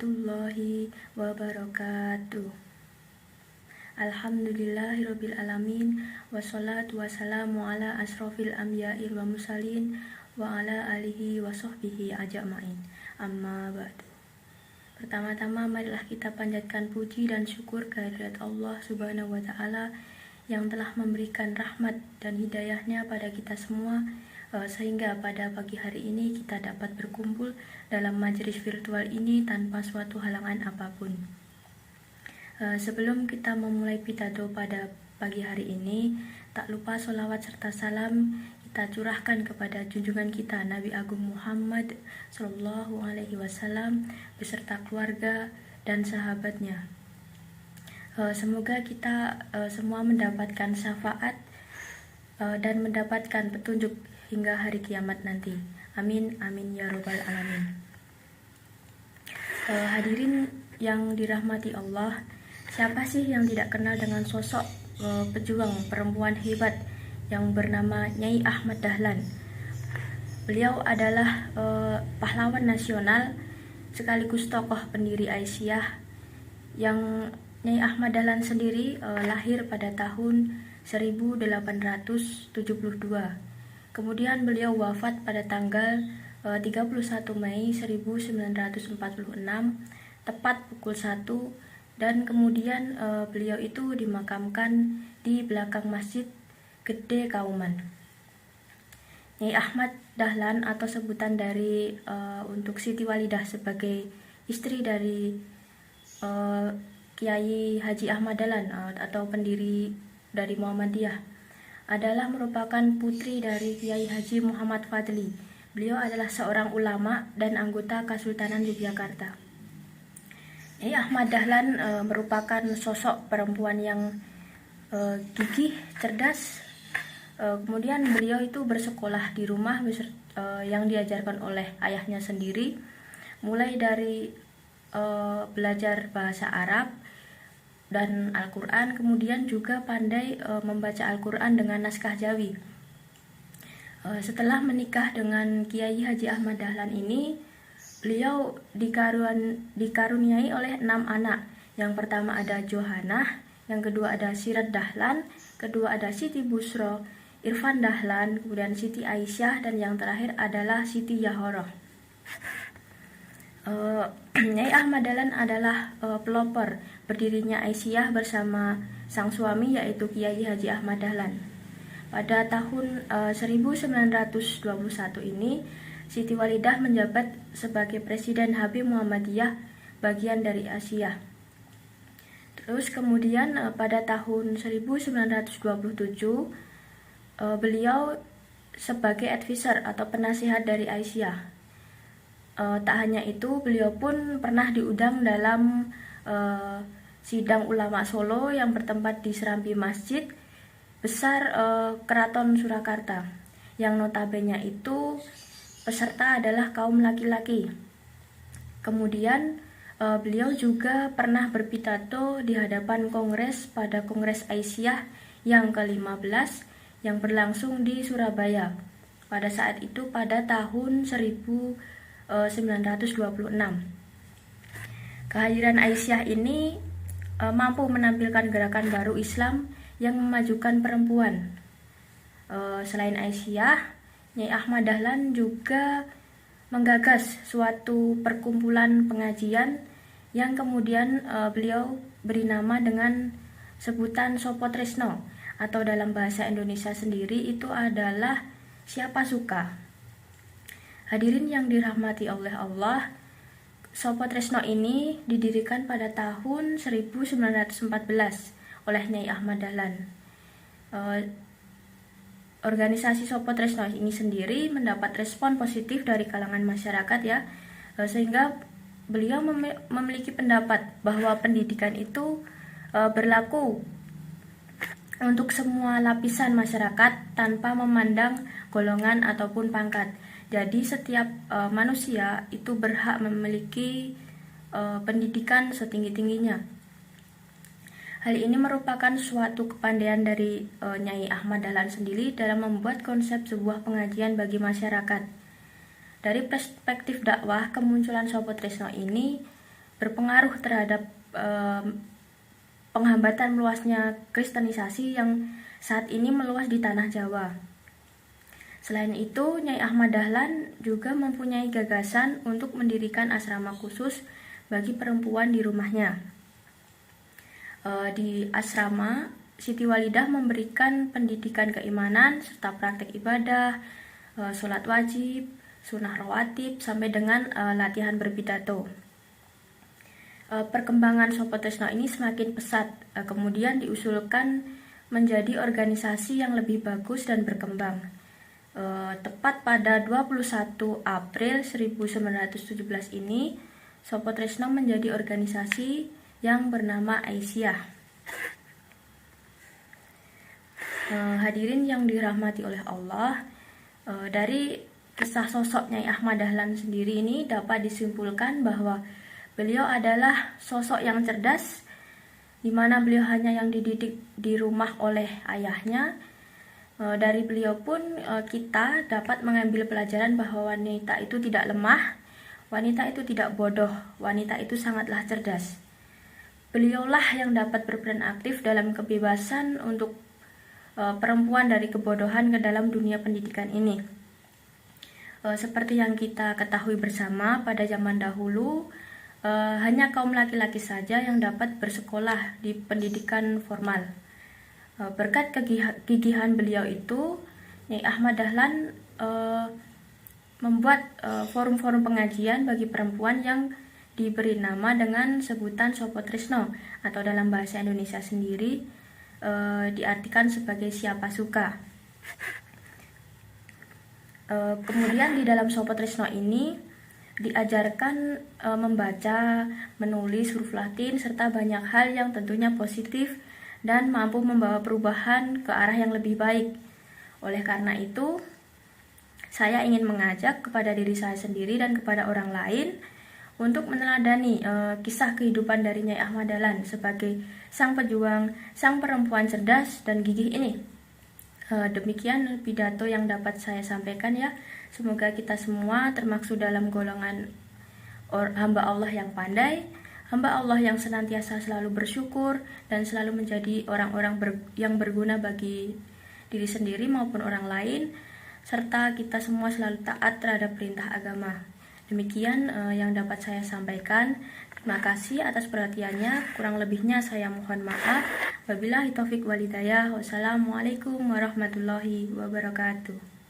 warahmatullahi wabarakatuh. Alhamdulillahirabbil alamin, wassalatu wassalamu ala asrofil anbiya'i wa mursalin wa ala alihi wa sahbihi ajma'in. Amma ba'du. Pertama-tama marilah kita panjatkan puji dan syukur kehadirat Allah Subhanahu wa taala yang telah memberikan rahmat dan hidayahnya pada kita semua, sehingga pada pagi hari ini kita dapat berkumpul dalam majelis virtual ini tanpa suatu halangan apapun. Sebelum kita memulai pidato pada pagi hari ini, tak lupa sholawat serta salam kita curahkan kepada junjungan kita Nabi Agung Muhammad Sallallahu Alaihi Wasallam beserta keluarga dan sahabatnya. Semoga kita semua mendapatkan syafaat dan mendapatkan petunjuk hingga hari kiamat nanti. Amin, amin ya robbal alamin. Hadirin yang dirahmati Allah, siapa sih yang tidak kenal dengan sosok pejuang perempuan hebat yang bernama Nyai Ahmad Dahlan? Beliau adalah pahlawan nasional sekaligus tokoh pendiri Aisyah. Yang Nyai Ahmad Dahlan sendiri lahir pada tahun 1872. Kemudian beliau wafat pada tanggal 31 Mei 1946 tepat pukul 1, dan kemudian beliau itu dimakamkan di belakang Masjid Gede Kauman. Nyai Ahmad Dahlan atau sebutan dari untuk Siti Walidah sebagai istri dari Kiai Haji Ahmad Dahlan atau pendiri dari Muhammadiyah, adalah merupakan putri dari Kiai Haji Muhammad Fadli. Beliau adalah seorang ulama dan anggota Kesultanan Yogyakarta. Nyai Ahmad Dahlan merupakan sosok perempuan yang gigih, cerdas. Kemudian beliau itu bersekolah di rumah yang diajarkan oleh ayahnya sendiri, mulai dari belajar bahasa Arab dan Al-Quran, kemudian juga pandai membaca Al-Quran dengan naskah Jawi. Setelah menikah dengan Kiai Haji Ahmad Dahlan ini, beliau dikaruniai oleh 6 anak. Yang pertama ada Johanah, yang kedua ada Sirat Dahlan, kedua ada Siti Busro, Irfan Dahlan, kemudian Siti Aisyah, dan yang terakhir adalah Siti Yahoroh. Nyai Ahmad Dahlan adalah pelopor berdirinya Aisyah bersama sang suami yaitu Kiai Haji Ahmad Dahlan. Pada tahun 1921 ini, Siti Walidah menjabat sebagai Presiden Habib Muhammadiyah bagian dari Asia. Terus kemudian pada tahun 1927 beliau sebagai advisor atau penasihat dari Aisyah. Tak hanya itu, beliau pun pernah diundang dalam sidang ulama Solo yang bertempat di Serambi Masjid Besar Keraton Surakarta, yang notabene itu peserta adalah kaum laki-laki. Kemudian beliau juga pernah berpidato di hadapan Kongres pada Kongres Aisyah yang ke-15 yang berlangsung di Surabaya pada saat itu pada tahun 1926. Kehadiran Aisyah ini mampu menampilkan gerakan baru Islam yang memajukan perempuan. Selain Aisyah, Nyai Ahmad Dahlan juga menggagas suatu perkumpulan pengajian yang kemudian beliau beri nama dengan sebutan Sopo Tresno, atau dalam bahasa Indonesia sendiri itu adalah siapa suka. Hadirin yang dirahmati oleh Allah, Sopo Tresno ini didirikan pada tahun 1914 oleh Nyai Ahmad Dahlan. Organisasi Sopo Tresno ini sendiri mendapat respon positif dari kalangan masyarakat ya, sehingga beliau memiliki pendapat bahwa pendidikan itu berlaku untuk semua lapisan masyarakat tanpa memandang golongan ataupun pangkat. Jadi setiap manusia itu berhak memiliki pendidikan setinggi-tingginya. Hal ini merupakan suatu kepandaian dari Nyai Ahmad Dahlan sendiri dalam membuat konsep sebuah pengajian bagi masyarakat. Dari perspektif dakwah, kemunculan Sopo Tresno ini berpengaruh terhadap penghambatan meluasnya kristenisasi yang saat ini meluas di tanah Jawa. Selain itu, Nyai Ahmad Dahlan juga mempunyai gagasan untuk mendirikan asrama khusus bagi perempuan di rumahnya. Di asrama, Siti Walidah memberikan pendidikan keimanan serta praktek ibadah, sholat wajib, sunnah rawatib, sampai dengan latihan berpidato. Perkembangan Sopo Tresno ini semakin pesat, kemudian diusulkan menjadi organisasi yang lebih bagus dan berkembang. Tepat pada 21 April 1917 ini, Sopo Tresno menjadi organisasi yang bernama Aisyah. Hadirin yang dirahmati oleh Allah, dari kisah sosok Nyai Ahmad Dahlan sendiri ini dapat disimpulkan bahwa beliau adalah sosok yang cerdas, di mana beliau hanya yang dididik di rumah oleh ayahnya. Dari beliau pun kita dapat mengambil pelajaran bahwa wanita itu tidak lemah, wanita itu tidak bodoh, wanita itu sangatlah cerdas. Beliaulah yang dapat berperan aktif dalam kebebasan untuk perempuan dari kebodohan ke dalam dunia pendidikan ini. Seperti yang kita ketahui bersama, pada zaman dahulu hanya kaum laki-laki saja yang dapat bersekolah di pendidikan formal. Berkat kegigihan beliau itu, Nyai Ahmad Dahlan membuat forum-forum pengajian bagi perempuan yang diberi nama dengan sebutan Sopo Tresno, atau dalam bahasa Indonesia sendiri diartikan sebagai siapa suka. Kemudian di dalam Sopo Tresno ini diajarkan membaca, menulis huruf Latin, serta banyak hal yang tentunya positif dan mampu membawa perubahan ke arah yang lebih baik. Oleh karena itu, saya ingin mengajak kepada diri saya sendiri dan kepada orang lain untuk meneladani kisah kehidupan dari Nyai Ahmad Dahlan sebagai sang pejuang, sang perempuan cerdas dan gigih ini. Demikian pidato yang dapat saya sampaikan ya. Semoga kita semua termasuk dalam golongan hamba Allah yang pandai, hamba Allah yang senantiasa selalu bersyukur dan selalu menjadi orang-orang yang berguna bagi diri sendiri maupun orang lain, serta kita semua selalu taat terhadap perintah agama. Demikian yang dapat saya sampaikan. Terima kasih atas perhatiannya. Kurang lebihnya saya mohon maaf. Wabillahi taufik walhidayah. Wassalamualaikum warahmatullahi wabarakatuh.